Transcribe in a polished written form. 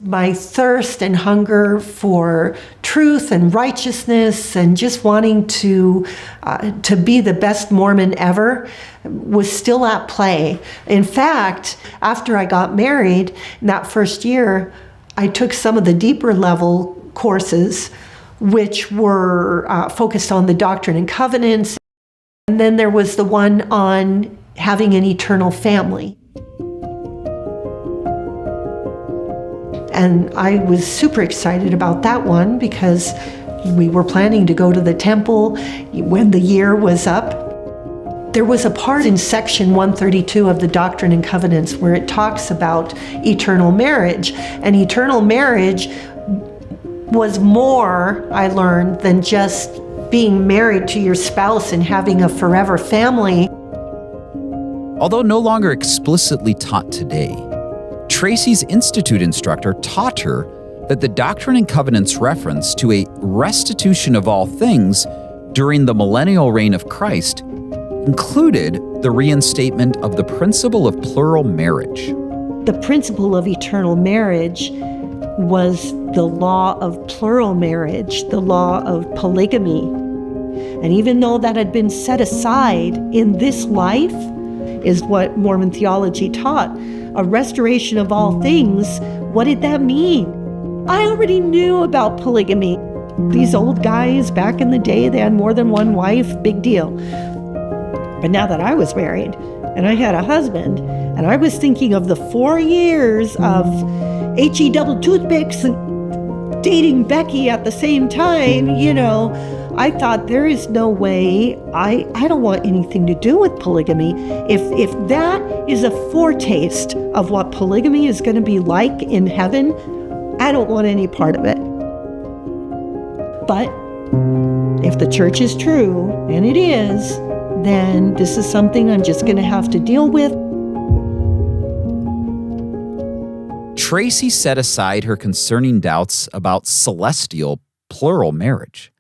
My thirst and hunger for truth and righteousness and just wanting to be the best Mormon ever was still at play. In fact, after I got married in that first year, I took some of the deeper level courses, which were focused on the Doctrine and Covenants. And then there was the one on having an eternal family. And I was super excited about that one because we were planning to go to the temple when the year was up. There was a part in section 132 of the Doctrine and Covenants where it talks about eternal marriage. And eternal marriage was more, I learned, than just being married to your spouse and having a forever family. Although no longer explicitly taught today, Tracy's Institute instructor taught her that the Doctrine and Covenants reference to a restitution of all things during the millennial reign of Christ included the reinstatement of the principle of plural marriage. The principle of eternal marriage was the law of plural marriage, the law of polygamy. And even though that had been set aside in this life, is what Mormon theology taught, a restoration of all things, what did that mean? I already knew about polygamy. These old guys back in the day, they had more than one wife, big deal. But now that I was married and I had a husband, and I was thinking of the 4 years of HE double toothpicks and dating Becky at the same time, I thought there is no way, I don't want anything to do with polygamy. If that is a foretaste of what polygamy is going to be like in heaven, I don't want any part of it. But if the church is true, and it is, then this is something I'm just going to have to deal with. Tracy set aside her concerning doubts about celestial plural marriage.